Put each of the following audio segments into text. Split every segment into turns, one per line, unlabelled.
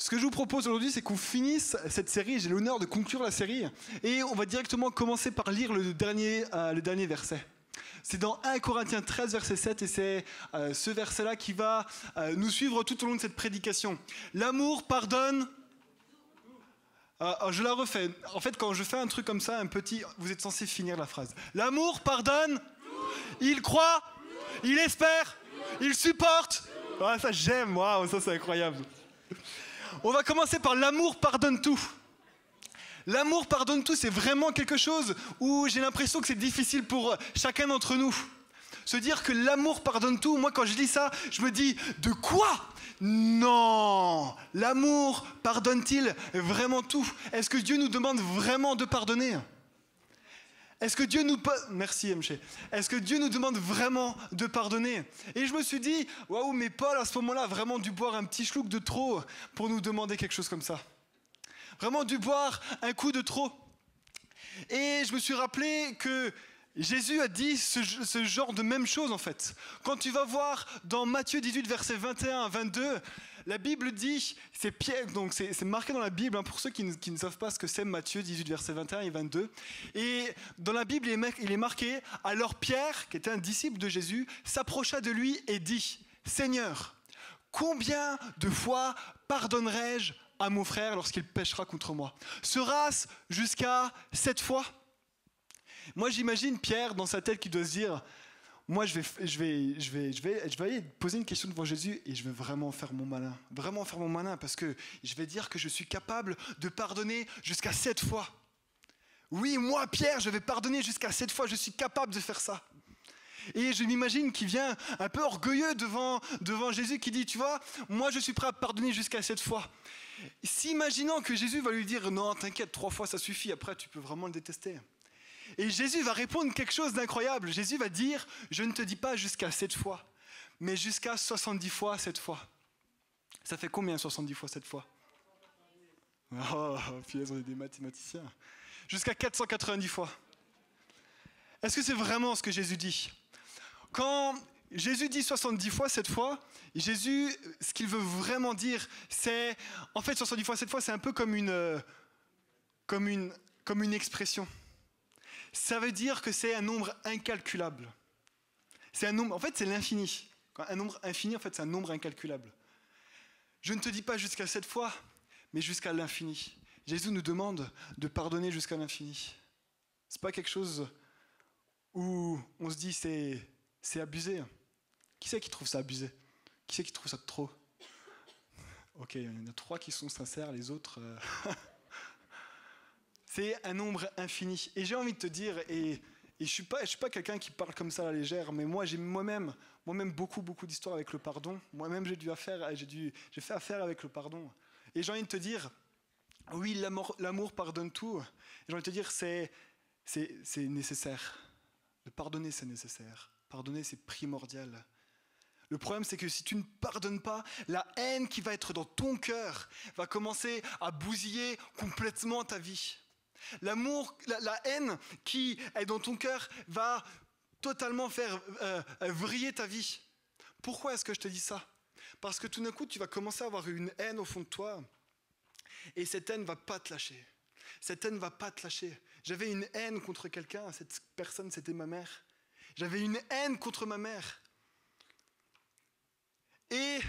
Ce que je vous propose aujourd'hui, c'est qu'on finisse cette série. J'ai l'honneur de conclure la série. Et on va directement commencer par lire le dernier verset. C'est dans 1 Corinthiens 13, verset 7, et c'est ce verset-là qui va nous suivre tout au long de cette prédication. L'amour pardonne... je la refais. En fait, quand je fais un truc comme ça, un petit... Vous êtes censé finir la phrase. L'amour pardonne, il croit, il espère, il supporte. Ah, ça j'aime, waouh, ça c'est incroyable. On va commencer par l'amour pardonne tout. L'amour pardonne tout, c'est vraiment quelque chose où j'ai l'impression que c'est difficile pour chacun d'entre nous. Se dire que l'amour pardonne tout, moi quand je dis ça, je me dis, de quoi ? Non, l'amour pardonne-t-il vraiment tout ? Est-ce que Dieu nous demande vraiment de pardonner ? Est-ce que Dieu nous... Merci MG. Est-ce que Dieu nous demande vraiment de pardonner ? Et je me suis dit, waouh, mais Paul à ce moment-là a vraiment dû boire un petit schluck de trop pour nous demander quelque chose comme ça. Vraiment dû boire un coup de trop. Et je me suis rappelé que Jésus a dit ce genre de même chose en fait. Quand tu vas voir dans Matthieu 18, versets 21 à 22, la Bible dit, c'est Pierre, donc c'est marqué dans la Bible, hein, pour ceux qui ne savent pas ce que c'est Matthieu 18, versets 21 et 22. Et dans la Bible, il est marqué, alors Pierre, qui était un disciple de Jésus, s'approcha de lui et dit, Seigneur, combien de fois pardonnerai-je à mon frère lorsqu'il péchera contre moi ? Sera-ce jusqu'à 7 fois ? Moi, j'imagine Pierre dans sa tête qui doit se dire, moi, je vais aller poser une question devant Jésus et je vais vraiment faire mon malin, parce que je vais dire que je suis capable de pardonner jusqu'à 7 fois. Oui, moi, Pierre, je vais pardonner jusqu'à 7 fois, je suis capable de faire ça. Et je m'imagine qu'il vient un peu orgueilleux devant Jésus qui dit, tu vois, moi, je suis prêt à pardonner jusqu'à 7 fois. S'imaginant que Jésus va lui dire, non, t'inquiète, 3 fois, ça suffit, après, tu peux vraiment le détester. Et Jésus va répondre quelque chose d'incroyable. Jésus va dire, je ne te dis pas jusqu'à 7 fois, mais jusqu'à 70 fois 7 fois. Ça fait combien 70 fois 7 fois ? Oh, puis on est des mathématiciens. Jusqu'à 490 fois. Est-ce que c'est vraiment ce que Jésus dit ? Quand Jésus dit 70 fois 7 fois, Jésus, ce qu'il veut vraiment dire, c'est... En fait, 70 fois 7 fois, c'est un peu comme une expression. Ça veut dire que c'est un nombre incalculable. C'est un nombre, en fait, c'est l'infini. Un nombre infini, en fait, c'est un nombre incalculable. Je ne te dis pas jusqu'à 7 fois, mais jusqu'à l'infini. Jésus nous demande de pardonner jusqu'à l'infini. C'est pas quelque chose où on se dit c'est abusé. Qui c'est qui trouve ça abusé ? Qui c'est qui trouve ça trop ? Ok, il y en a 3 qui sont sincères, les autres... C'est un nombre infini. Et j'ai envie de te dire, et je suis pas quelqu'un qui parle comme ça à la légère, mais moi j'ai moi-même beaucoup d'histoires avec le pardon. Moi-même j'ai fait affaire avec le pardon. Et j'ai envie de te dire, oui, l'amour pardonne tout. Et j'ai envie de te dire, c'est nécessaire. De pardonner, c'est nécessaire. Pardonner, c'est primordial. Le problème, c'est que si tu ne pardonnes pas, la haine qui va être dans ton cœur va commencer à bousiller complètement ta vie. L'amour, la haine qui est dans ton cœur va totalement faire vriller ta vie. Pourquoi est-ce que je te dis ça ? Parce que tout d'un coup, tu vas commencer à avoir une haine au fond de toi et cette haine ne va pas te lâcher. Cette haine ne va pas te lâcher. J'avais une haine contre quelqu'un, cette personne, c'était ma mère. J'avais une haine contre ma mère. Et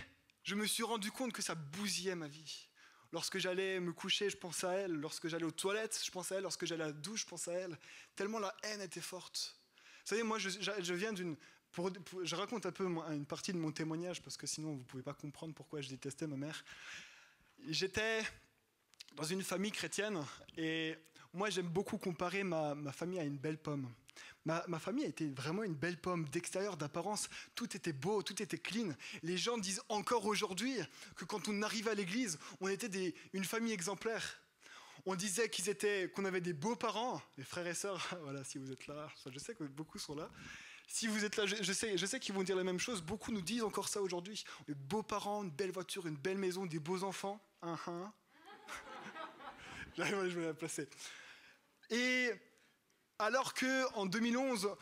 je me suis rendu compte que ça bousillait ma vie. Lorsque j'allais me coucher, je pensais à elle. Lorsque j'allais aux toilettes, je pensais à elle. Lorsque j'allais à la douche, je pensais à elle. Tellement la haine était forte. Vous savez, moi, je viens d'une... je raconte un peu une partie de mon témoignage, parce que sinon, vous ne pouvez pas comprendre pourquoi je détestais ma mère. J'étais dans une famille chrétienne, et moi, j'aime beaucoup comparer ma famille à une belle pomme. Ma famille a été vraiment une belle pomme, d'extérieur, d'apparence. Tout était beau, tout était clean. Les gens disent encore aujourd'hui que quand on arrivait à l'église, on était une famille exemplaire. On disait qu'on avait des beaux parents, les frères et sœurs. Voilà, si vous êtes là, je sais que beaucoup sont là. Si vous êtes là, je sais qu'ils vont dire la même chose. Beaucoup nous disent encore ça aujourd'hui. De beaux parents, une belle voiture, une belle maison, des beaux enfants. Je vais la placer. Et alors qu'en 2011,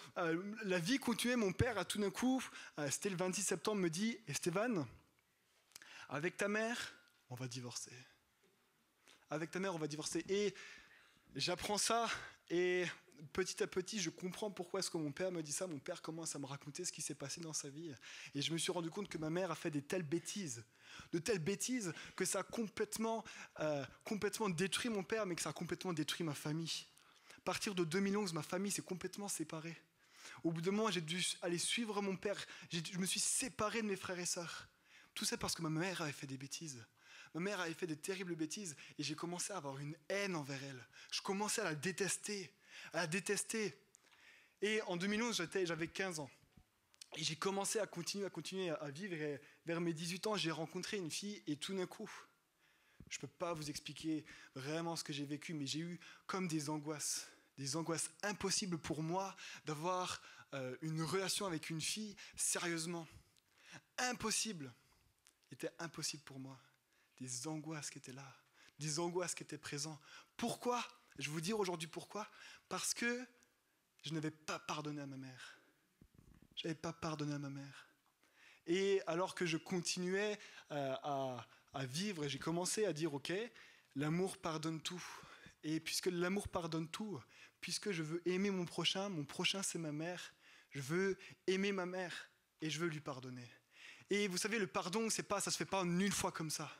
la vie continuait, mon père a tout d'un coup, c'était le 26 septembre, me dit « Esteban, avec ta mère, on va divorcer. Avec ta mère, on va divorcer. Et j'apprends ça, et petit à petit, je comprends pourquoi est-ce que mon père me dit ça. Mon père commence à me raconter ce qui s'est passé dans sa vie. Et je me suis rendu compte que ma mère a fait de telles bêtises que ça a complètement détruit mon père, mais que ça a complètement détruit ma famille. À partir de 2011, ma famille s'est complètement séparée. Au bout d'un moment, j'ai dû aller suivre mon père. Je me suis séparé de mes frères et sœurs. Tout ça parce que ma mère avait fait des bêtises. Ma mère avait fait des terribles bêtises et j'ai commencé à avoir une haine envers elle. Je commençais à la détester. Et en 2011, j'avais 15 ans. Et j'ai commencé à continuer à vivre. Et vers mes 18 ans, j'ai rencontré une fille et tout d'un coup, je ne peux pas vous expliquer vraiment ce que j'ai vécu, mais j'ai eu comme des angoisses impossibles pour moi d'avoir une relation avec une fille sérieusement. Impossible. C'était impossible pour moi. Des angoisses qui étaient là, des angoisses qui étaient présentes. Pourquoi ? Je vais vous dire aujourd'hui pourquoi. Parce que je n'avais pas pardonné à ma mère. Je n'avais pas pardonné à ma mère. Et alors que je continuais à vivre, j'ai commencé à dire, ok, l'amour pardonne tout. Et puisque l'amour pardonne tout, puisque je veux aimer mon prochain c'est ma mère, je veux aimer ma mère et je veux lui pardonner. Et vous savez, le pardon, ça ne se fait pas en une fois comme ça.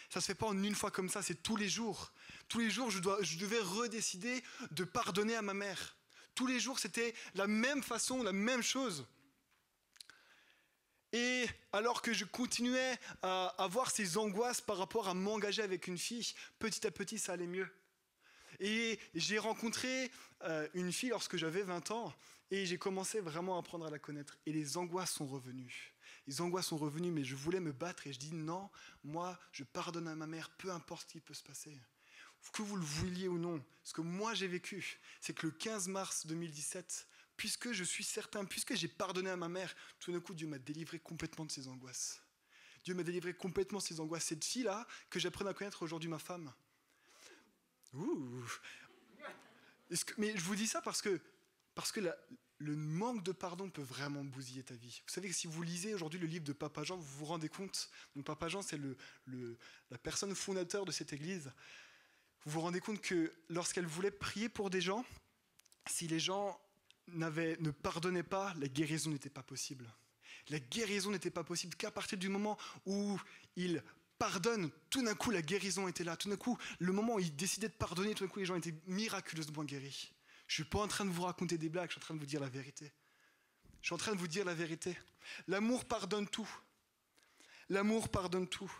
Ça ne se fait pas en une fois comme ça, c'est tous les jours. Tous les jours, je devais redécider de pardonner à ma mère. Tous les jours, c'était la même façon, la même chose. Et alors que je continuais à avoir ces angoisses par rapport à m'engager avec une fille, petit à petit, ça allait mieux. Et j'ai rencontré une fille lorsque j'avais 20 ans et j'ai commencé vraiment à apprendre à la connaître. Et les angoisses sont revenues. Les angoisses sont revenues, mais je voulais me battre et je dis non, moi, je pardonne à ma mère, peu importe ce qui peut se passer. Que vous le vouliez ou non, ce que moi j'ai vécu, c'est que le 15 mars 2017, puisque je suis certain, puisque j'ai pardonné à ma mère, tout d'un coup, Dieu m'a délivré complètement de ses angoisses. Dieu m'a délivré complètement de ses angoisses. Cette fille-là, que j'apprends à connaître aujourd'hui, ma femme. Mais je vous dis ça parce que le manque de pardon peut vraiment bousiller ta vie. Vous savez que si vous lisez aujourd'hui le livre de Papa Jean, vous vous rendez compte, donc Papa Jean, c'est la personne fondateur de cette église. Vous vous rendez compte que lorsqu'elle voulait prier pour des gens, si les gens ne pardonnaient pas, la guérison n'était pas possible. La guérison n'était pas possible qu'à partir du moment où il pardonne, tout d'un coup la guérison était là. Tout d'un coup, le moment où il décidait de pardonner, tout d'un coup les gens étaient miraculeusement guéris. Je ne suis pas en train de vous raconter des blagues, je suis en train de vous dire la vérité. Je suis en train de vous dire la vérité. L'amour pardonne tout. L'amour pardonne tout.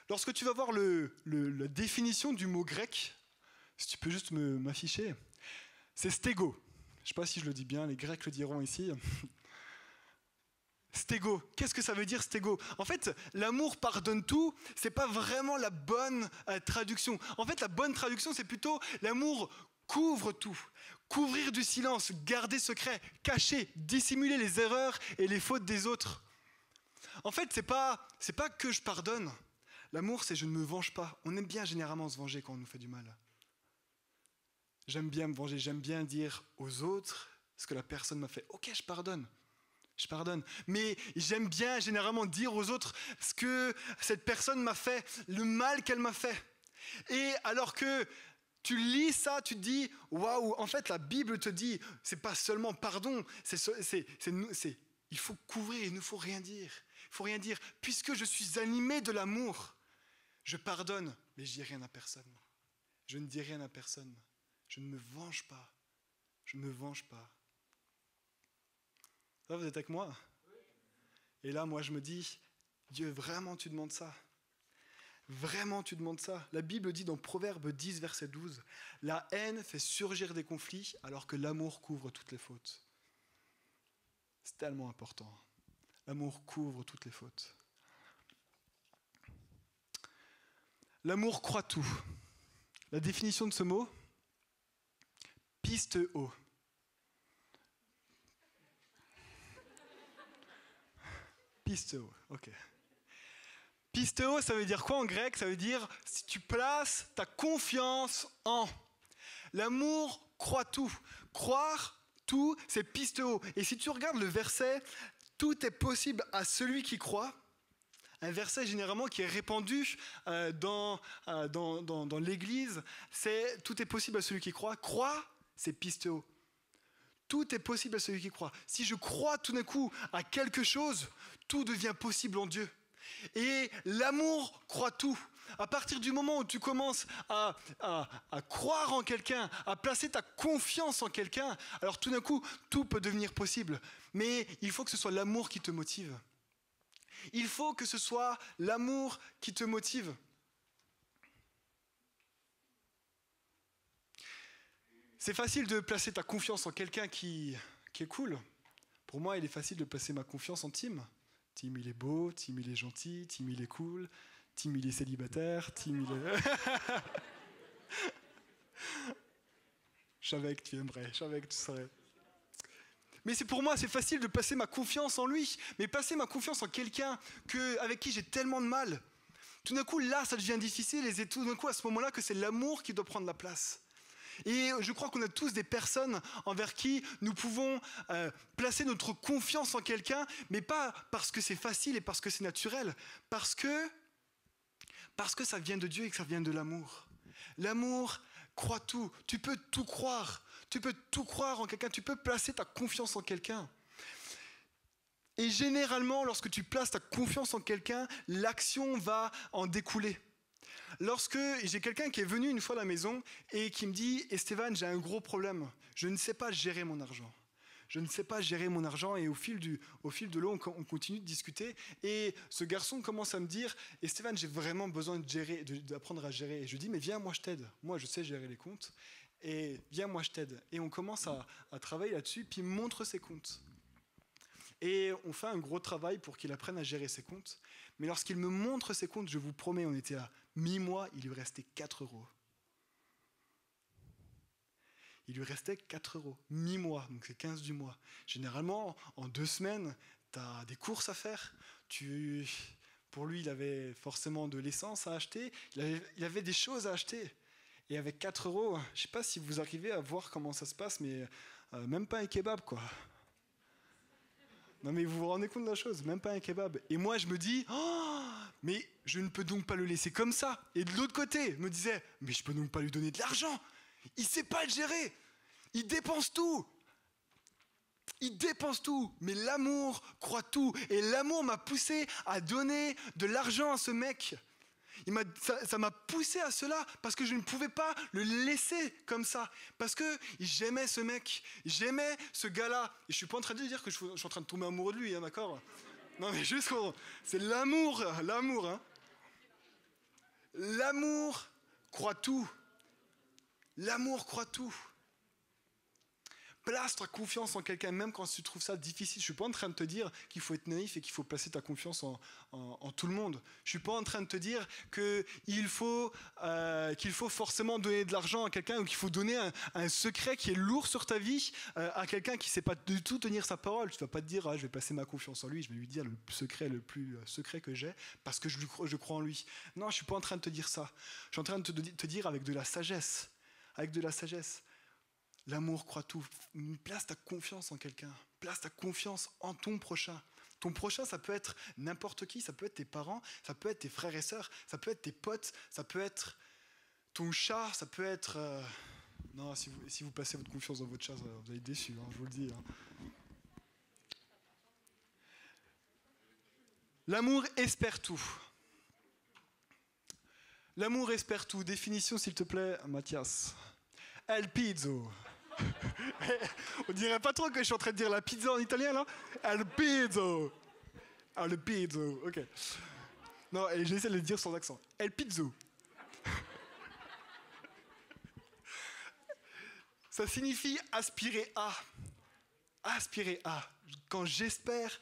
Lorsque tu vas voir la définition du mot grec, si tu peux juste m'afficher, c'est stégo. Je ne sais pas si je le dis bien, les Grecs le diront ici. Stégo. Qu'est-ce que ça veut dire stégo ? En fait, l'amour pardonne tout, c'est pas vraiment la bonne traduction. En fait, la bonne traduction, c'est plutôt l'amour couvre tout. Couvrir du silence, garder secret, cacher, dissimuler les erreurs et les fautes des autres. En fait, c'est pas que je pardonne. L'amour, c'est je ne me venge pas. On aime bien généralement se venger quand on nous fait du mal. J'aime bien me venger, j'aime bien dire aux autres ce que la personne m'a fait. Ok, je pardonne. Mais j'aime bien généralement dire aux autres ce que cette personne m'a fait, le mal qu'elle m'a fait. Et alors que tu lis ça, tu te dis, waouh, en fait la Bible te dit, c'est pas seulement pardon, il faut couvrir, il ne faut rien dire. Il faut rien dire. Puisque je suis animé de l'amour, je pardonne, mais je dis rien à personne. Je ne dis rien à personne. Je ne me venge pas. Je ne me venge pas. Là, vous êtes avec moi ? Et là, moi, je me dis, Dieu, vraiment, tu demandes ça ? Vraiment, tu demandes ça ? La Bible dit dans Proverbe 10, verset 12, « La haine fait surgir des conflits alors que l'amour couvre toutes les fautes. » C'est tellement important. L'amour couvre toutes les fautes. L'amour croit tout. La définition de ce mot, pisteo. Pisteo, ok. Pisteo, ça veut dire quoi en grec ? Ça veut dire si tu places ta confiance en. L'amour croit tout. Croire tout, c'est pisteo. Et si tu regardes le verset, tout est possible à celui qui croit. Un verset généralement qui est répandu dans l'Église, c'est « Tout est possible à celui qui croit ». Croire, c'est pistéo. Tout est possible à celui qui croit. Si je crois tout d'un coup à quelque chose, tout devient possible en Dieu. Et l'amour croit tout. À partir du moment où tu commences à croire en quelqu'un, à placer ta confiance en quelqu'un, alors tout d'un coup, tout peut devenir possible. Mais il faut que ce soit l'amour qui te motive. Il faut que ce soit l'amour qui te motive. C'est facile de placer ta confiance en quelqu'un qui est cool. Pour moi, il est facile de placer ma confiance en Tim. Tim, il est beau, Tim, il est gentil, Tim, il est cool, Tim, il est célibataire, Tim, il est... Je savais que tu aimerais, je savais que tu serais... Mais pour moi, c'est facile de placer ma confiance en lui. Mais placer ma confiance en quelqu'un avec qui j'ai tellement de mal, tout d'un coup, là, ça devient difficile. Et c'est tout d'un coup, à ce moment-là, que c'est l'amour qui doit prendre la place. Et je crois qu'on a tous des personnes envers qui nous pouvons placer notre confiance en quelqu'un, mais pas parce que c'est facile et parce que c'est naturel, parce que ça vient de Dieu et que ça vient de l'amour. L'amour croit tout. Tu peux tout croire. Tu peux tout croire en quelqu'un. Tu peux placer ta confiance en quelqu'un. Et généralement, lorsque tu places ta confiance en quelqu'un, l'action va en découler. Lorsque j'ai quelqu'un qui est venu une fois à la maison et qui me dit « Esteban, j'ai un gros problème. Je ne sais pas gérer mon argent. Je ne sais pas gérer mon argent. » Et au fil de l'eau, on continue de discuter. Et ce garçon commence à me dire « Esteban, j'ai vraiment besoin d'apprendre à gérer. » Et je lui dis « Mais viens, moi je t'aide. Moi je sais gérer les comptes. Et viens, moi je t'aide. » Et on commence à travailler là-dessus, puis il me montre ses comptes. Et on fait un gros travail pour qu'il apprenne à gérer ses comptes. Mais lorsqu'il me montre ses comptes, je vous promets, on était à mi-mois, il lui restait 4 €. Il lui restait 4 €, mi-mois, donc c'est 15 du mois. Généralement, en 2 semaines, tu as des courses à faire. Pour lui, il avait forcément de l'essence à acheter, il avait des choses à acheter. Et avec 4 €, je ne sais pas si vous arrivez à voir comment ça se passe, mais même pas un kebab, quoi. Non mais vous vous rendez compte de la chose, même pas un kebab. Et moi je me dis, oh, mais je ne peux donc pas le laisser comme ça. Et de l'autre côté, je me disais, mais je peux donc pas lui donner de l'argent. Il sait pas le gérer. Il dépense tout. Il dépense tout. Mais l'amour croit tout. Et l'amour m'a poussé à donner de l'argent à ce mec. Ça m'a poussé à cela parce que je ne pouvais pas le laisser comme ça. Parce que j'aimais ce mec, j'aimais ce gars-là. Et je suis pas en train de dire que je suis en train de tomber amoureux de lui, hein, d'accord ? Non mais juste, c'est l'amour, hein. L'amour croit tout. L'amour croit tout. Place ta confiance en quelqu'un, même quand tu trouves ça difficile. Je ne suis pas en train de te dire qu'il faut être naïf et qu'il faut placer ta confiance en tout le monde. Je ne suis pas en train de te dire qu'il faut forcément donner de l'argent à quelqu'un ou qu'il faut donner un secret qui est lourd sur ta vie à quelqu'un qui ne sait pas du tout tenir sa parole. Tu ne vas pas te dire je vais placer ma confiance en lui, je vais lui dire le secret le plus secret que j'ai parce que je crois en lui. Non, je ne suis pas en train de te dire ça. Je suis en train de te dire avec de la sagesse. Avec de la sagesse. L'amour croit tout. Place ta confiance en quelqu'un. Place ta confiance en ton prochain. Ton prochain, ça peut être n'importe qui. Ça peut être tes parents, ça peut être tes frères et sœurs, ça peut être tes potes, ça peut être ton chat, ça peut être... Non, si vous placez votre confiance dans votre chat, vous allez être déçus, hein, je vous le dis. Hein. L'amour espère tout. L'amour espère tout. Définition, s'il te plaît, Mathias. El pizzo. On dirait pas trop que je suis en train de dire la pizza en italien, là. El pizzo. Ah, le pizzo, ok. Non, et j'essaie de le dire sans accent. El pizzo. Ça signifie aspirer à. Aspirer à. Quand j'espère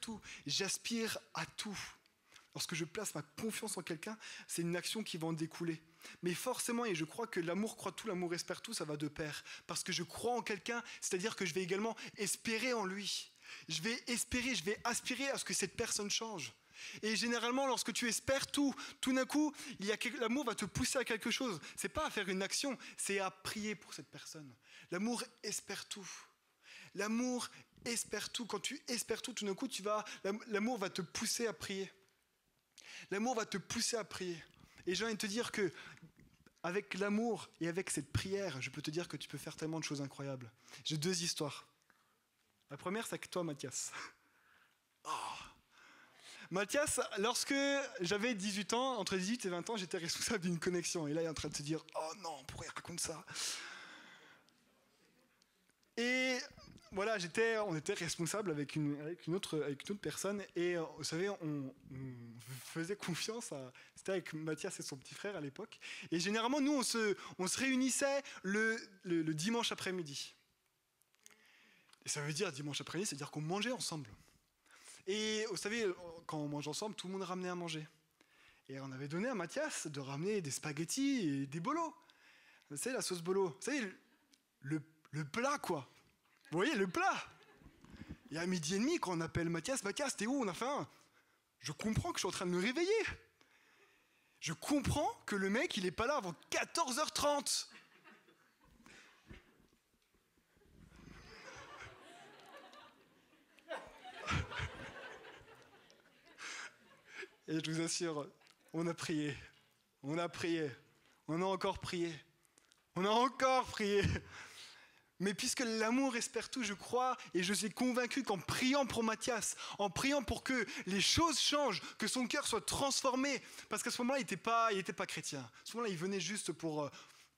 tout, j'aspire à tout. Lorsque je place ma confiance en quelqu'un, c'est une action qui va en découler. Mais forcément, et je crois que l'amour croit tout, l'amour espère tout, ça va de pair. Parce que je crois en quelqu'un, c'est-à-dire que je vais également espérer en lui. Je vais espérer, je vais aspirer à ce que cette personne change. Et généralement, lorsque tu espères tout d'un coup, l'amour va te pousser à quelque chose. C'est pas à faire une action, c'est à prier pour cette personne. L'amour espère tout. L'amour espères tout, quand tu espères tout d'un coup, l'amour va te pousser à prier. L'amour va te pousser à prier. Et j'ai envie de te dire que avec l'amour et avec cette prière, je peux te dire que tu peux faire tellement de choses incroyables. J'ai 2 histoires. La première, c'est avec toi, Mathias. Oh. Mathias, lorsque j'avais 18 ans, entre 18 et 20 ans, j'étais responsable d'une connexion. Et là, il est en train de se dire « Oh non, pourquoi il raconte ça ?» Et voilà, on était responsable avec une autre personne. Et vous savez, on faisait confiance c'était avec Mathias et son petit frère à l'époque. Et généralement, nous, on se réunissait le dimanche après-midi. Et ça veut dire, dimanche après-midi, c'est-à-dire qu'on mangeait ensemble. Et vous savez, quand on mange ensemble, tout le monde ramenait à manger. Et on avait donné à Mathias de ramener des spaghettis et des bolos. Vous savez, la sauce bolo. Vous savez, le plat, quoi. Vous voyez, le plat. Et à 12h30, quand on appelle Mathias, t'es où? On a faim. Je comprends que je suis en train de me réveiller. Je comprends que le mec, il est pas là avant 14h30. Et je vous assure, on a prié. On a prié. On a encore prié. On a encore prié. Mais puisque l'amour espère tout, je crois et je suis convaincu qu'en priant pour Mathias, en priant pour que les choses changent, que son cœur soit transformé, parce qu'à ce moment-là, il était pas chrétien. À ce moment-là, il venait juste pour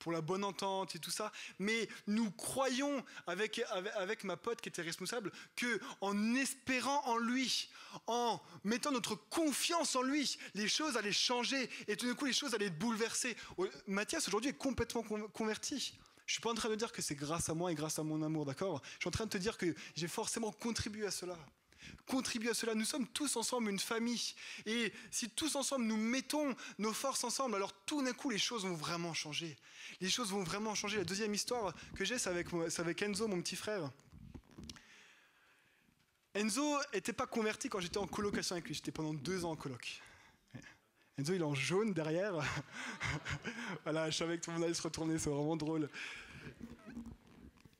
la bonne entente et tout ça. Mais nous croyons avec ma pote qui était responsable que en espérant en lui, en mettant notre confiance en lui, les choses allaient changer et tout d'un coup, les choses allaient être bouleversées. Mathias, aujourd'hui, est complètement converti. Je ne suis pas en train de dire que c'est grâce à moi et grâce à mon amour, d'accord? Je suis en train de te dire que j'ai forcément contribué à cela. Contribuer à cela. Nous sommes tous ensemble une famille. Et si tous ensemble nous mettons nos forces ensemble, alors tout d'un coup les choses vont vraiment changer. Les choses vont vraiment changer. La deuxième histoire que j'ai, c'est avec Enzo, mon petit frère. Enzo n'était pas converti quand j'étais en colocation avec lui. J'étais pendant 2 ans en coloc. Enzo, il est en jaune derrière. Voilà, je savais que tout le monde allait se retourner, c'est vraiment drôle.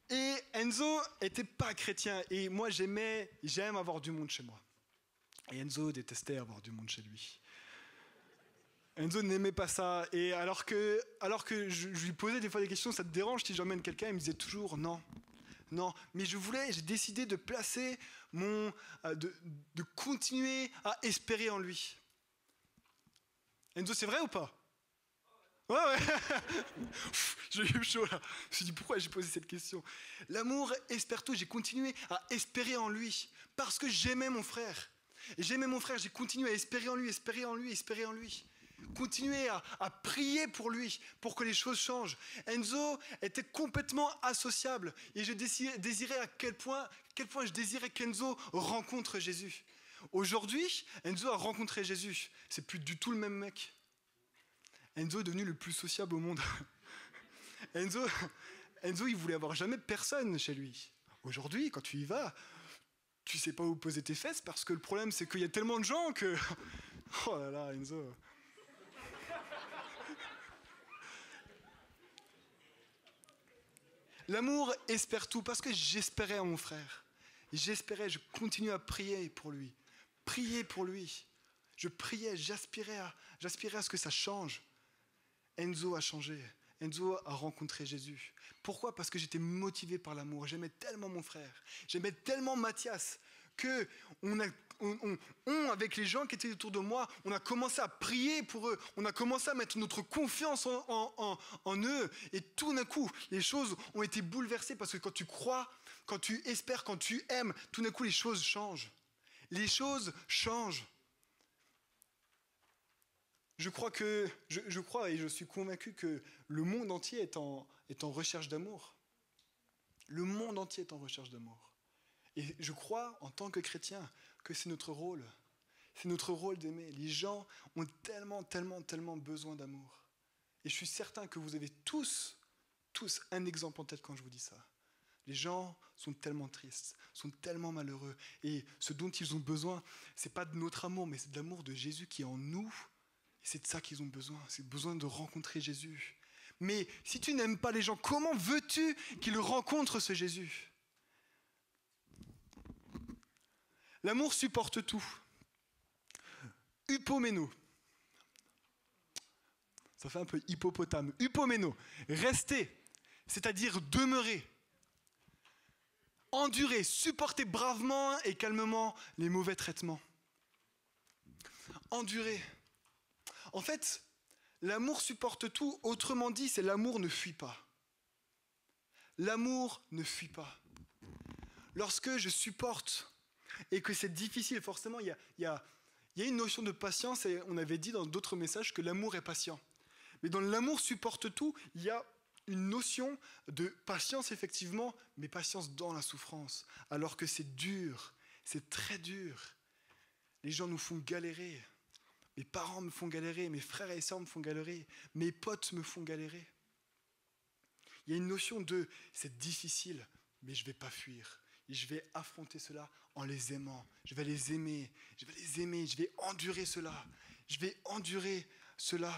Et Enzo était pas chrétien. Et moi, j'aime avoir du monde chez moi. Et Enzo détestait avoir du monde chez lui. Enzo n'aimait pas ça. Et alors que je lui posais des fois des questions, ça te dérange si j'emmène quelqu'un? Il me disait toujours non. Non, mais j'ai décidé de placer de continuer à espérer en lui. Enzo, c'est vrai ou pas? Ouais. J'ai eu chaud là. Je me suis dit pourquoi j'ai posé cette question. L'amour espère tout. J'ai continué à espérer en lui parce que j'aimais mon frère. Et j'aimais mon frère. J'ai continué à espérer en lui. Continuer à prier pour lui, pour que les choses changent. Enzo était complètement associable. Et je désirais à quel point je désirais qu'Enzo rencontre Jésus. Aujourd'hui, Enzo a rencontré Jésus. C'est plus du tout le même mec. Enzo est devenu le plus sociable au monde. Enzo, il voulait avoir jamais personne chez lui. Aujourd'hui, quand tu y vas, tu sais pas où poser tes fesses parce que le problème, c'est qu'il y a tellement de gens que... Oh là là, Enzo... L'amour espère tout parce que j'espérais en mon frère. Je continuais à prier pour lui. Prier pour lui. Je priais, j'aspirais à ce que ça change. Enzo a changé. Enzo a rencontré Jésus. Pourquoi? Parce que j'étais motivé par l'amour. J'aimais tellement mon frère. J'aimais tellement Mathias que avec les gens qui étaient autour de moi, on a commencé à prier pour eux. On a commencé à mettre notre confiance en eux. Et tout d'un coup, les choses ont été bouleversées parce que quand tu crois, quand tu espères, quand tu aimes, tout d'un coup, les choses changent. Les choses changent. Je crois et je suis convaincu que le monde entier est en recherche d'amour. Le monde entier est en recherche d'amour. Et je crois, en tant que chrétien, que c'est notre rôle. C'est notre rôle d'aimer. Les gens ont tellement, tellement, tellement besoin d'amour. Et je suis certain que vous avez tous un exemple en tête quand je vous dis ça. Les gens sont tellement tristes, sont tellement malheureux. Et ce dont ils ont besoin, c'est pas de notre amour, mais c'est de l'amour de Jésus qui est en nous. Et c'est de ça qu'ils ont besoin. C'est besoin de rencontrer Jésus. Mais si tu n'aimes pas les gens, comment veux-tu qu'ils rencontrent ce Jésus? L'amour supporte tout. Hypoméno. Ça fait un peu hippopotame. Hypoméno. Rester, c'est-à-dire demeurer. Endurer, supporter bravement et calmement les mauvais traitements. Endurer. En fait, l'amour supporte tout. Autrement dit, c'est l'amour ne fuit pas. L'amour ne fuit pas. Lorsque je supporte et que c'est difficile, forcément, il y a une notion de patience et on avait dit dans d'autres messages que l'amour est patient. Mais dans l'amour supporte tout, il y a une notion de patience, effectivement, mais patience dans la souffrance. Alors que c'est dur, c'est très dur. Les gens nous font galérer. Mes parents me font galérer, mes frères et sœurs me font galérer, mes potes me font galérer. Il y a une notion de c'est difficile, mais je ne vais pas fuir. Et je vais affronter cela en les aimant. Je vais les aimer, je vais endurer cela. Je vais endurer cela.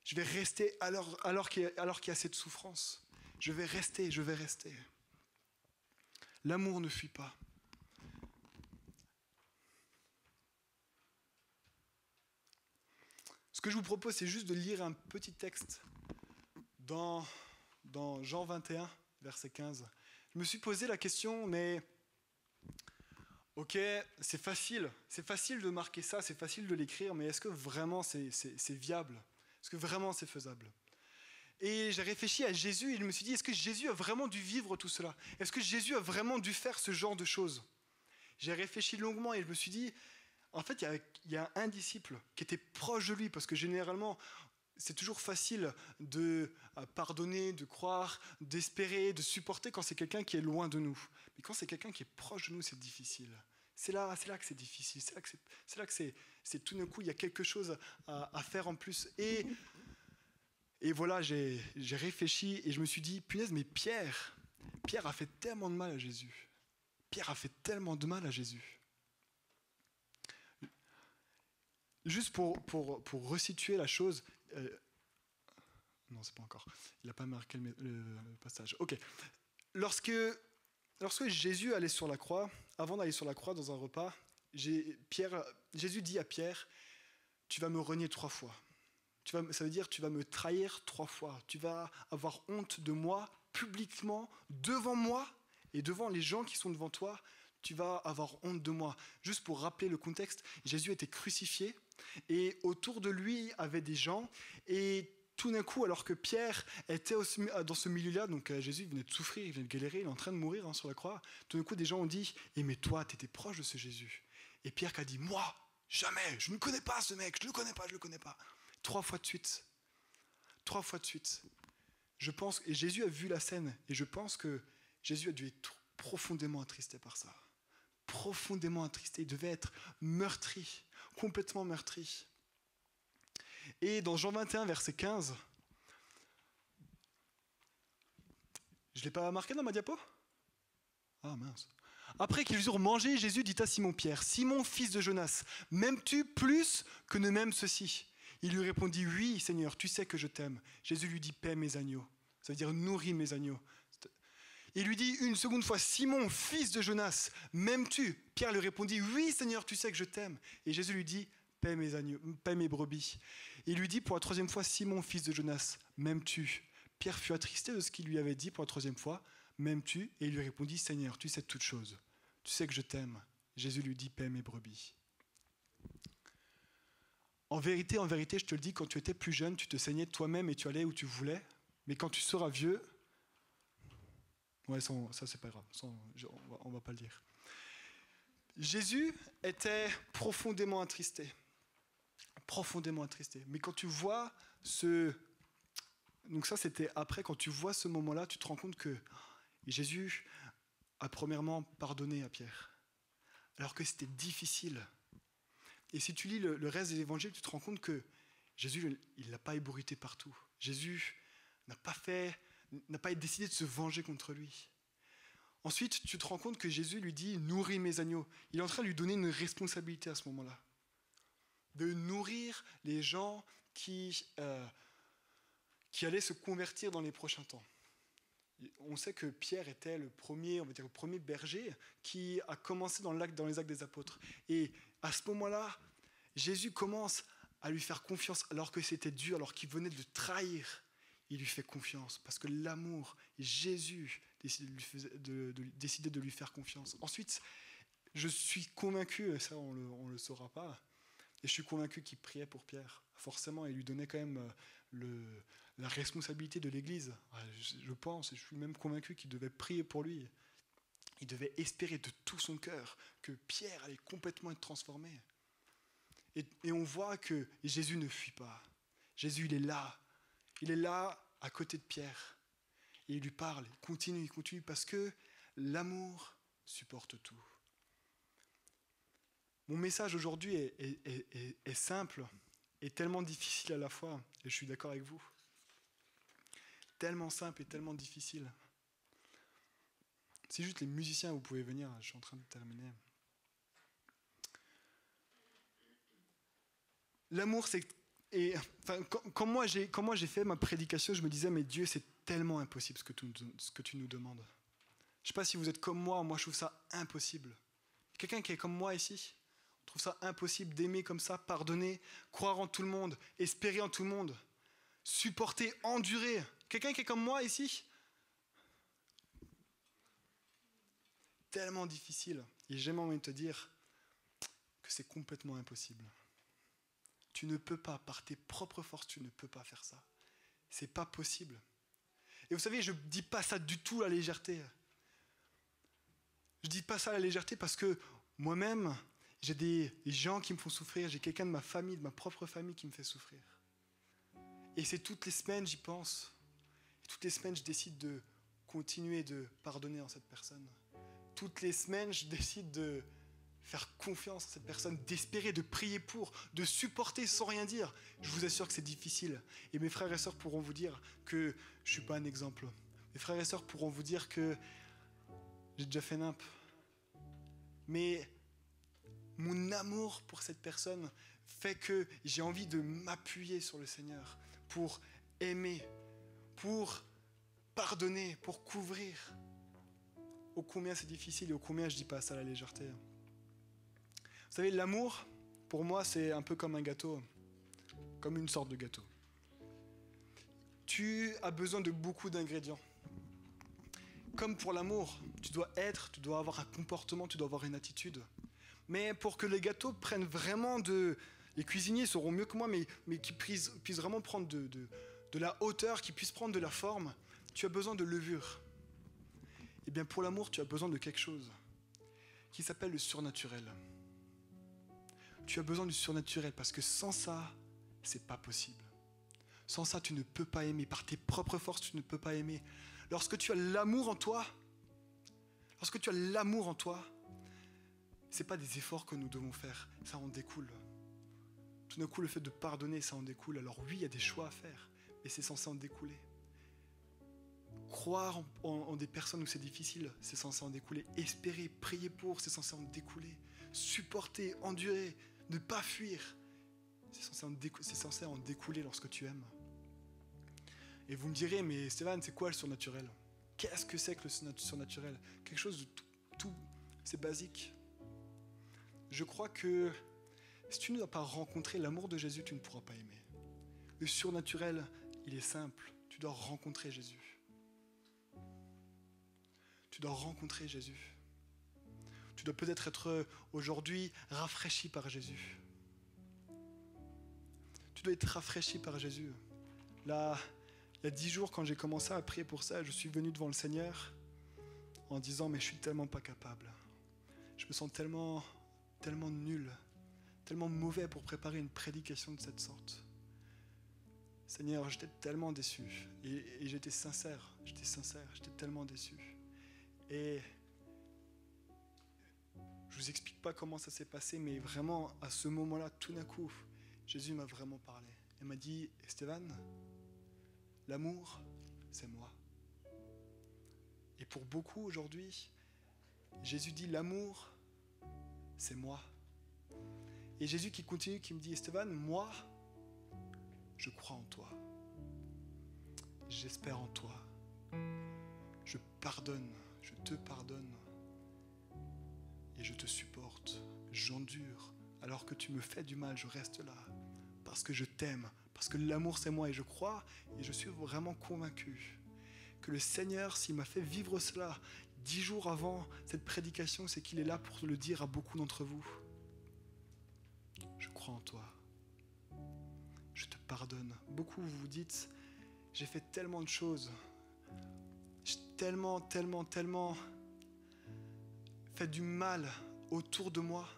Je vais rester alors qu'il y a cette souffrance. Je vais rester. L'amour ne fuit pas. Ce que je vous propose, c'est juste de lire un petit texte dans Jean 21, verset 15. Je me suis posé la question, mais ok, c'est facile de marquer ça, c'est facile de l'écrire, mais est-ce que vraiment c'est viable ? Est-ce que vraiment c'est faisable ? Et j'ai réfléchi à Jésus et je me suis dit, est-ce que Jésus a vraiment dû vivre tout cela ? Est-ce que Jésus a vraiment dû faire ce genre de choses ? J'ai réfléchi longuement et je me suis dit, en fait, il y a un disciple qui était proche de lui, parce que généralement, c'est toujours facile de pardonner, de croire, d'espérer, de supporter quand c'est quelqu'un qui est loin de nous. Mais quand c'est quelqu'un qui est proche de nous, c'est difficile. C'est là que c'est difficile. C'est là que c'est tout d'un coup, il y a quelque chose à faire en plus. Et voilà, j'ai réfléchi et je me suis dit, punaise, mais Pierre a fait tellement de mal à Jésus. Pierre a fait tellement de mal à Jésus. Juste pour resituer la chose, non, c'est pas encore. Il n'a pas marqué le passage. Ok. Lorsque Jésus allait sur la croix, avant d'aller sur la croix dans un repas, Jésus dit à Pierre, tu vas me renier 3 fois. Ça veut dire tu vas me trahir 3 fois. Tu vas avoir honte de moi publiquement, devant moi et devant les gens qui sont devant toi. Tu vas avoir honte de moi. Juste pour rappeler le contexte, Jésus était crucifié et autour de lui avait des gens et tout d'un coup, alors que Pierre était dans ce milieu-là, donc Jésus venait de souffrir, il venait de galérer, il est en train de mourir sur la croix, tout d'un coup des gens ont dit « mais toi, tu étais proche de ce Jésus ». Et Pierre qui a dit « moi, jamais, je ne connais pas ce mec, je ne le connais pas ». 3 fois de suite. Je pense, et Jésus a vu la scène, et je pense que Jésus a dû être profondément attristé par ça. Profondément attristé, il devait être meurtri, complètement meurtri. Et dans Jean 21, verset 15, je ne l'ai pas marqué dans ma diapo ? Ah mince. Après qu'ils eurent mangé, Jésus dit à Simon-Pierre, « Simon, fils de Jonas, m'aimes-tu plus que ne m'aime ceci ?» Il lui répondit, « Oui, Seigneur, tu sais que je t'aime. » Jésus lui dit, « Paie mes agneaux. » Ça veut dire « Nourris mes agneaux. » Il lui dit une seconde fois, « Simon, fils de Jonas, m'aimes-tu » Pierre lui répondit, « Oui, Seigneur, tu sais que je t'aime. » Et Jésus lui dit, « Paie mes agneaux, paie mes brebis. » Il lui dit pour la 3e fois, « Simon, fils de Jonas, m'aimes-tu » Pierre fut attristé de ce qu'il lui avait dit pour la 3e fois, « M'aimes-tu » Et il lui répondit, « Seigneur, tu sais toutes choses. Tu sais que je t'aime. » Jésus lui dit, « Paie mes brebis. » En vérité, je te le dis, quand tu étais plus jeune, tu te saignais de toi-même et tu allais où tu voulais. Mais quand tu seras vieux, ouais, ça c'est pas grave, on va pas le dire. Jésus était profondément attristé. Mais quand tu vois donc ça c'était après, quand tu vois ce moment-là, tu te rends compte que Jésus a premièrement pardonné à Pierre, alors que c'était difficile. Et si tu lis le reste des évangiles, tu te rends compte que Jésus, il l'a pas ébourité partout. Jésus n'a pas décidé de se venger contre lui. Ensuite, tu te rends compte que Jésus lui dit « Nourris mes agneaux ». Il est en train de lui donner une responsabilité à ce moment-là. De nourrir les gens qui allaient se convertir dans les prochains temps. On sait que Pierre était le premier, on va dire le premier berger qui a commencé dans les actes des apôtres. Et à ce moment-là, Jésus commence à lui faire confiance alors que c'était dur, alors qu'il venait de le trahir. Il lui fait confiance parce que l'amour, Jésus décidait de lui faire confiance. Ensuite, je suis convaincu, et ça on le saura pas, et je suis convaincu qu'il priait pour Pierre. Forcément, il lui donnait quand même la responsabilité de l'Église. Je pense, et je suis même convaincu qu'il devait prier pour lui. Il devait espérer de tout son cœur que Pierre allait complètement être transformé. Et on voit que Jésus ne fuit pas. Jésus, il est là. Il est là à côté de Pierre. Et il lui parle, il continue, parce que l'amour supporte tout. Mon message aujourd'hui est simple et tellement difficile à la fois, et je suis d'accord avec vous. Tellement simple et tellement difficile. Si juste les musiciens, vous pouvez venir, je suis en train de terminer. L'amour, c'est... Quand moi j'ai fait ma prédication, je me disais, mais Dieu, c'est tellement impossible ce que tu nous demandes. Je ne sais pas si vous êtes comme moi je trouve ça impossible. Quelqu'un qui est comme moi ici, on trouve ça impossible d'aimer comme ça, pardonner, croire en tout le monde, espérer en tout le monde, supporter, endurer. Quelqu'un qui est comme moi ici, tellement difficile. Et j'ai envie de te dire que c'est complètement impossible. Tu ne peux pas, par tes propres forces, tu ne peux pas faire ça. C'est pas possible. Et vous savez, je ne dis pas ça du tout à la légèreté. Je ne dis pas ça à la légèreté parce que moi-même, j'ai des gens qui me font souffrir. J'ai quelqu'un de ma famille, de ma propre famille qui me fait souffrir. Et c'est toutes les semaines, j'y pense. Et toutes les semaines, je décide de continuer de pardonner à cette personne. Toutes les semaines, je décide de faire confiance à cette personne, d'espérer, de prier pour, de supporter sans rien dire. Je vous assure que c'est difficile. Et mes frères et sœurs pourront vous dire que je ne suis pas un exemple. Mes frères et sœurs pourront vous dire que j'ai déjà fait nimp. Mais mon amour pour cette personne fait que j'ai envie de m'appuyer sur le Seigneur pour aimer, pour pardonner, pour couvrir. Ô combien c'est difficile et ô combien je ne dis pas ça à la légèreté. Vous savez, l'amour, pour moi, c'est un peu comme un gâteau, comme une sorte de gâteau. Tu as besoin de beaucoup d'ingrédients. Comme pour l'amour, tu dois avoir un comportement, tu dois avoir une attitude. Mais pour que les gâteaux prennent vraiment les cuisiniers sauront mieux que moi, mais qui puissent vraiment prendre de la hauteur, qui puissent prendre de la forme, tu as besoin de levure. Et bien pour l'amour, tu as besoin de quelque chose qui s'appelle le surnaturel. Tu as besoin du surnaturel parce que sans ça, c'est pas possible. Sans ça, tu ne peux pas aimer. Par tes propres forces, tu ne peux pas aimer. Lorsque tu as l'amour en toi, c'est pas des efforts que nous devons faire, ça en découle. Tout d'un coup, le fait de pardonner, ça en découle. Alors oui, il y a des choix à faire, mais c'est censé en découler. Croire en des personnes où c'est difficile, c'est censé en découler. Espérer, prier pour, c'est censé en découler. Supporter, endurer, ne pas fuir, c'est censé en découler lorsque tu aimes. Et vous me direz, mais Stéphane, c'est quoi le surnaturel? Qu'est-ce que c'est que le surnaturel? Quelque chose de tout, c'est basique. Je crois que si tu n'as pas rencontré l'amour de Jésus, tu ne pourras pas aimer. Le surnaturel, il est simple. Tu dois rencontrer Jésus. Tu dois rencontrer Jésus. Tu dois peut-être être aujourd'hui rafraîchi par Jésus. Tu dois être rafraîchi par Jésus. Là, il y a 10 jours, quand j'ai commencé à prier pour ça, je suis venu devant le Seigneur en disant, mais je suis tellement pas capable. Je me sens tellement nul, tellement mauvais pour préparer une prédication de cette sorte. Seigneur, j'étais tellement déçu. Et j'étais sincère, j'étais tellement déçu. Et je vous explique pas comment ça s'est passé, mais vraiment, à ce moment-là, tout d'un coup, Jésus m'a vraiment parlé. Il m'a dit, Stéphane, l'amour, c'est moi. Et pour beaucoup aujourd'hui, Jésus dit, l'amour, c'est moi. Et Jésus qui continue, qui me dit, Stéphane, moi, je crois en toi. J'espère en toi. Je pardonne, je te pardonne et je te supporte. J'endure. Alors que tu me fais du mal, je reste là parce que je t'aime, parce que l'amour c'est moi et je crois et je suis vraiment convaincu que le Seigneur, s'il m'a fait vivre cela 10 jours avant cette prédication, c'est qu'il est là pour le dire à beaucoup d'entre vous. Je crois en toi. Je te pardonne. Beaucoup vous vous dites, j'ai fait tellement de choses. J'ai tellement fait du mal autour de moi.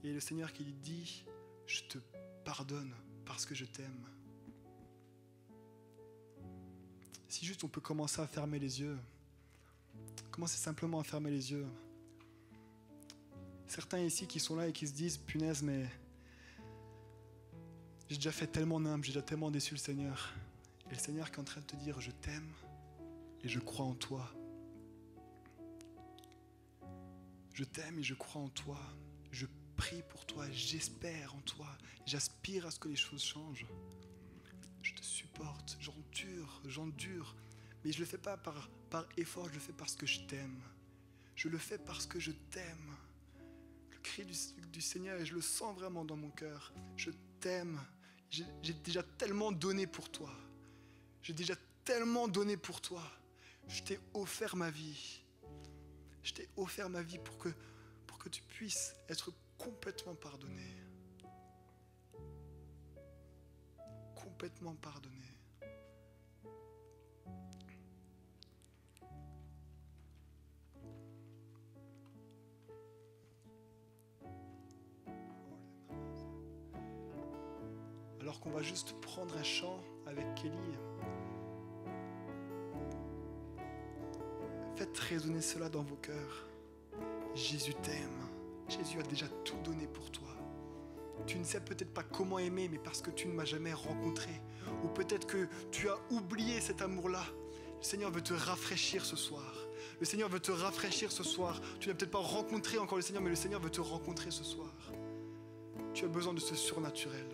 Et le Seigneur qui dit, je te pardonne parce que je t'aime. Si juste on peut commencer à fermer les yeux. Commencez simplement à fermer les yeux. Certains ici qui sont là et qui se disent, punaise, mais j'ai déjà fait tellement d'hommes, j'ai déjà tellement déçu le Seigneur. Et le Seigneur qui est en train de te dire, je t'aime et je crois en toi. Je t'aime et je crois en toi. Je prie pour toi, j'espère en toi. J'aspire à ce que les choses changent. Je te supporte, j'endure. Mais je ne le fais pas par effort, je le fais parce que je t'aime. Je le fais parce que je t'aime. Le cri du Seigneur, et je le sens vraiment dans mon cœur. Je t'aime. J'ai déjà tellement donné pour toi. J'ai déjà tellement donné pour toi. Je t'ai offert ma vie. Je t'ai offert ma vie pour que tu puisses être complètement pardonné. Complètement pardonné. Alors qu'on va juste prendre un chant avec Kelly. Faites résonner cela dans vos cœurs. Jésus t'aime. Jésus a déjà tout donné pour toi. Tu ne sais peut-être pas comment aimer, mais parce que tu ne m'as jamais rencontré. Ou peut-être que tu as oublié cet amour-là. Le Seigneur veut te rafraîchir ce soir. Le Seigneur veut te rafraîchir ce soir. Tu n'as peut-être pas rencontré encore le Seigneur, mais le Seigneur veut te rencontrer ce soir. Tu as besoin de ce surnaturel.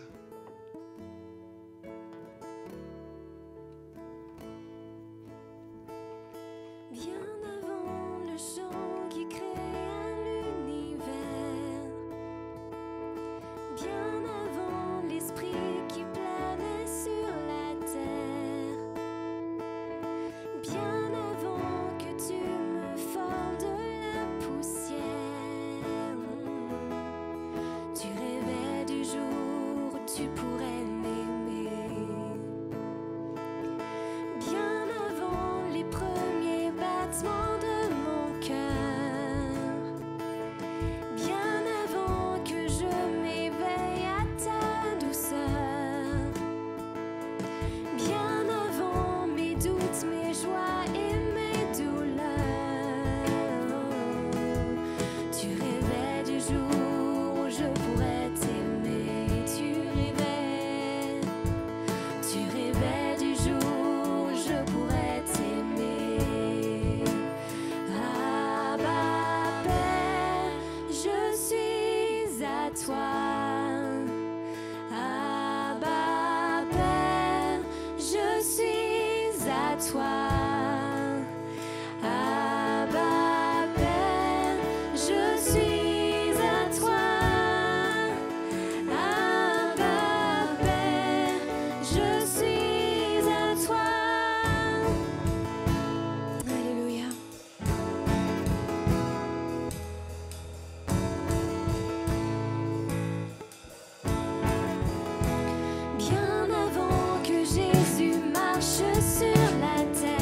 Bien avant que Jésus marche sur la terre.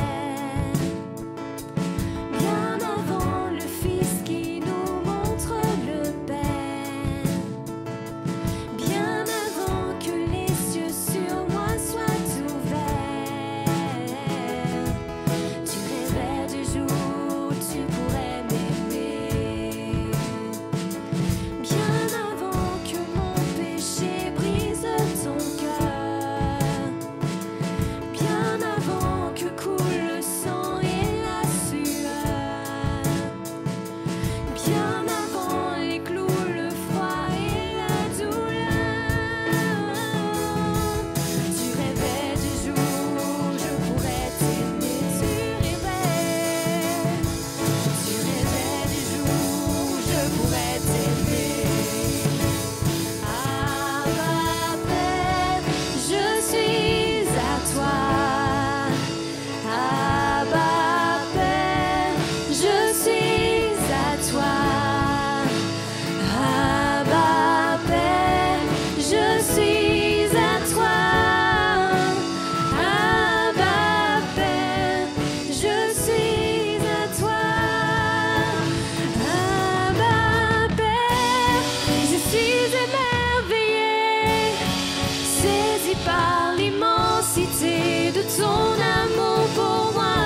ton amour pour moi.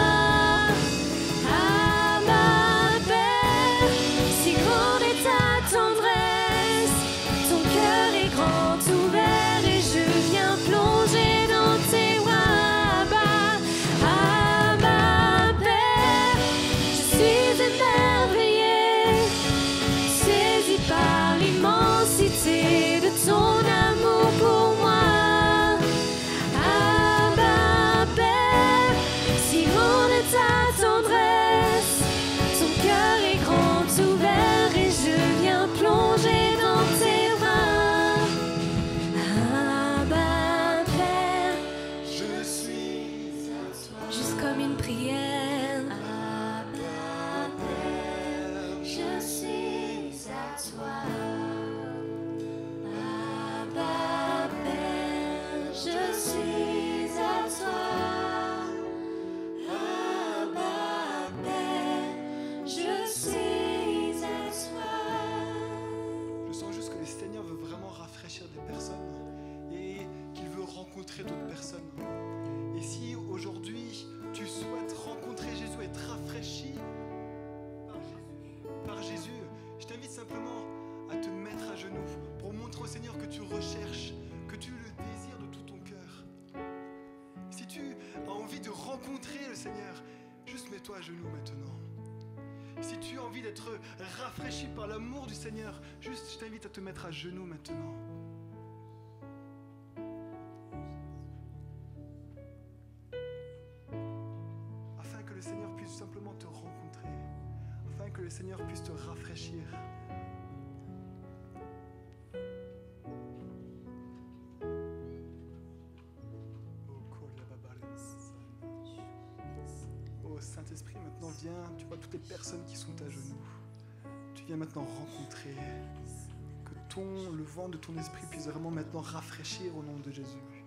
Abba Père, si grande est ta tendresse, ton cœur est grand ouvert et je viens plonger dans tes bras. Abba Père, je suis émerveillée, saisi par l'immensité de ton amour pour moi. Abba Père, si grande est ta tendresse, ton cœur est grand ouvert et je viens plonger dans tes bras. Abba Père,
Je suis à toi.
juste comme une prière. Abba Père, je suis à toi. Abba Père, je suis à toi. Abba Père, je suis à toi.
Je sens juste que le Seigneur veut vraiment rafraîchir des personnes et qu'il veut rencontrer d'autres personnes. Et si aujourd'hui tu souhaites rencontrer Jésus et être rafraîchi par Jésus, je t'invite simplement à te mettre à genoux pour montrer au Seigneur que tu recherches, que tu le désires de tout ton cœur. Si tu as envie de rencontrer le Seigneur, juste mets-toi à genoux maintenant. Si tu as envie d'être rafraîchi par l'amour du Seigneur, juste je t'invite à te mettre à genoux maintenant. Afin que le Seigneur puisse simplement te rencontrer, afin que le Seigneur puisse te rafraîchir. Oh Saint-Esprit, maintenant viens, tu vois toutes les personnes qui sont à genoux. Tu viens maintenant rencontrer, que le vent de ton esprit puisse vraiment maintenant rafraîchir au nom de Jésus.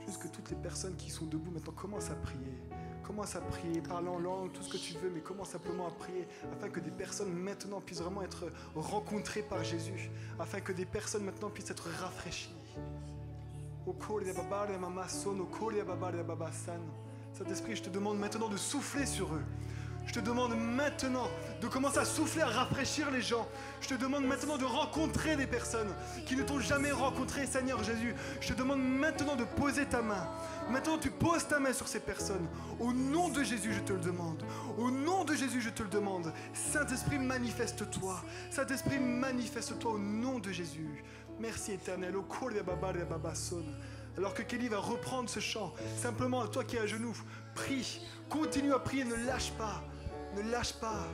Juste que toutes les personnes qui sont debout maintenant commencent à prier. Commence à prier, parle en langue, tout ce que tu veux, mais commence simplement à prier afin que des personnes maintenant puissent vraiment être rencontrées par Jésus, afin que des personnes maintenant puissent être rafraîchies. Saint-Esprit, je te demande maintenant de souffler sur eux. Je te demande maintenant de commencer à souffler, à rafraîchir les gens. Je te demande maintenant de rencontrer des personnes qui ne t'ont jamais rencontré, Seigneur Jésus. Je te demande maintenant de poser ta main. Maintenant, tu poses ta main sur ces personnes. Au nom de Jésus, je te le demande. Au nom de Jésus, je te le demande. Saint-Esprit, manifeste-toi. Saint-Esprit, manifeste-toi au nom de Jésus. Merci éternel. Alors que Kelly va reprendre ce chant, simplement à toi qui es à genoux, prie, continue à prier, ne lâche pas, ne lâche pas.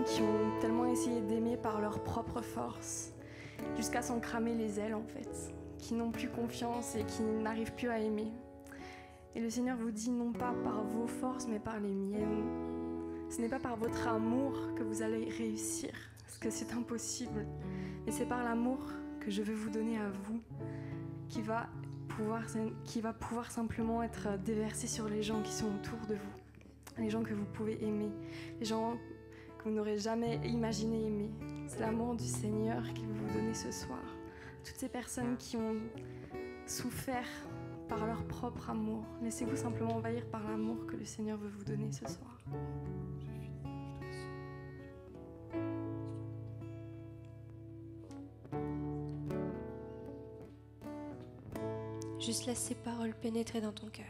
Qui ont tellement essayé d'aimer par leur propre force, jusqu'à s'en cramer les ailes en fait, qui n'ont plus confiance et qui n'arrivent plus à aimer. Et le Seigneur vous dit non pas par vos forces mais par les miennes. Ce n'est pas par votre amour que vous allez réussir, parce que c'est impossible, mais c'est par l'amour que je veux vous donner à vous qui va pouvoir simplement être déversé sur les gens qui sont autour de vous, les gens que vous pouvez aimer, les gens que vous n'aurez jamais imaginé aimer. C'est l'amour du Seigneur qu'il veut vous donner ce soir. Toutes ces personnes qui ont souffert par leur propre amour, laissez-vous simplement envahir par l'amour que le Seigneur veut vous donner ce soir.
Juste laisse ces paroles pénétrer dans ton cœur.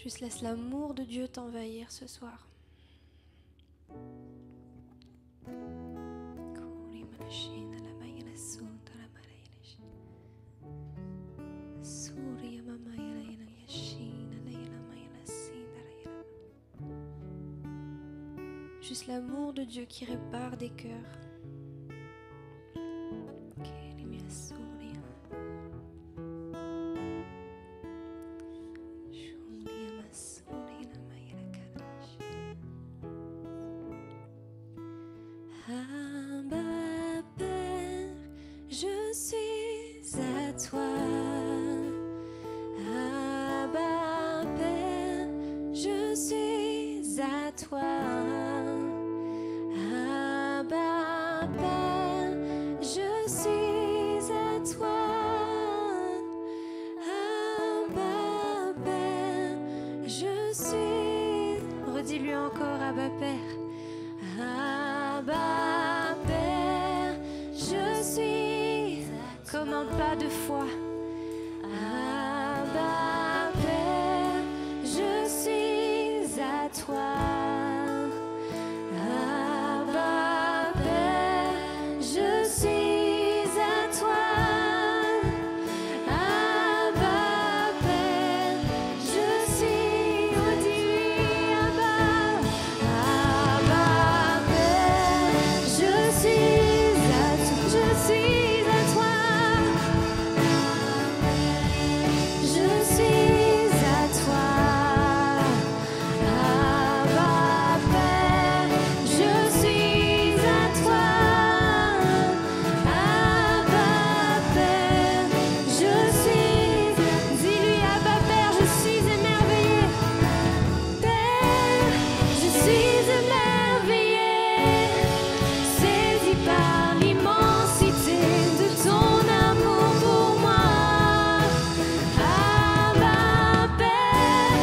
Juste laisse l'amour de Dieu t'envahir ce soir. juste l'amour de Dieu qui répare des cœurs. Abba, Père, je suis à toi. Abba, Père, je suis à toi. Abba, Père, je suis à toi. Abba, Père, je suis. Redis-lui encore, Abba, Père. Abba, Père, je suis comme un pas de foi. Abba, Père, je suis à toi. Abba, Père, je suis à toi. Abba, Père, je suis. Redis-lui, Abba. Abba, Père, je suis à toi. Je suis à toi. Je suis à toi. Abba, Père, je suis à toi. Abba, Père, je suis. Dis-lui, Abba, Père, je suis émerveillé. Père, je suis émerveillé, saisi par l'immensité de ton amour pour moi. Abba, Père,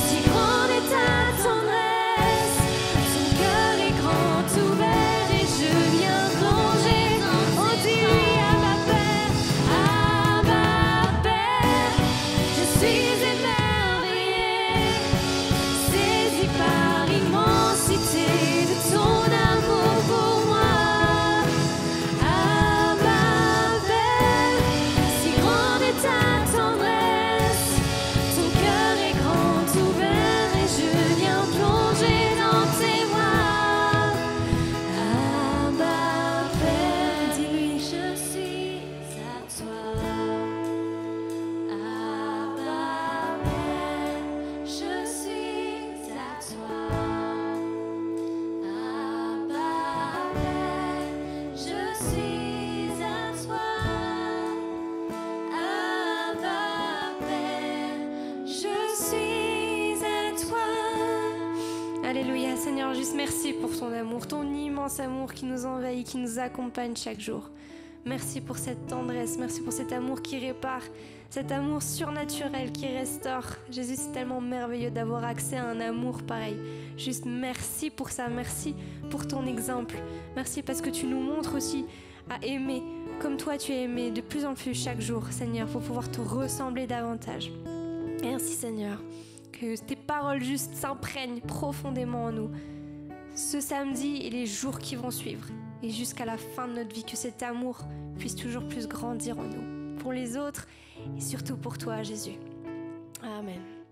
si grande est ta tendresse, ton cœur est grand ouvert et je viens plonger dans tes dis-lui, Abba, Père. Abba, Père, je suis émerveillé, saisi par l'immensité de ton amour pour moi. Abba, Père, si grande est ta tendresse, ton cœur est grand ouvert et je viens plonger dans tes bras. Abba, Père, dis-lui, je suis à toi. Abba, Père, je suis à toi. Abba, Père, je suis à toi. Abba, Père, je suis à toi. Alléluia, Seigneur, juste merci pour ton amour, ton immense amour qui nous envahit, qui nous accompagne chaque jour. Merci pour cette tendresse, merci pour cet amour qui répare, cet amour surnaturel qui restaure. Jésus, c'est tellement merveilleux d'avoir accès à un amour pareil. Juste merci pour ça, merci pour ton exemple. Merci parce que tu nous montres aussi à aimer comme toi tu es aimé de plus en plus chaque jour, Seigneur, pour pouvoir te ressembler davantage. Merci, Seigneur, que tes paroles juste s'imprègnent profondément en nous. Ce samedi et les jours qui vont suivre, et jusqu'à la fin de notre vie, que cet amour puisse toujours plus grandir en nous, pour les autres et surtout pour toi, Jésus. Amen.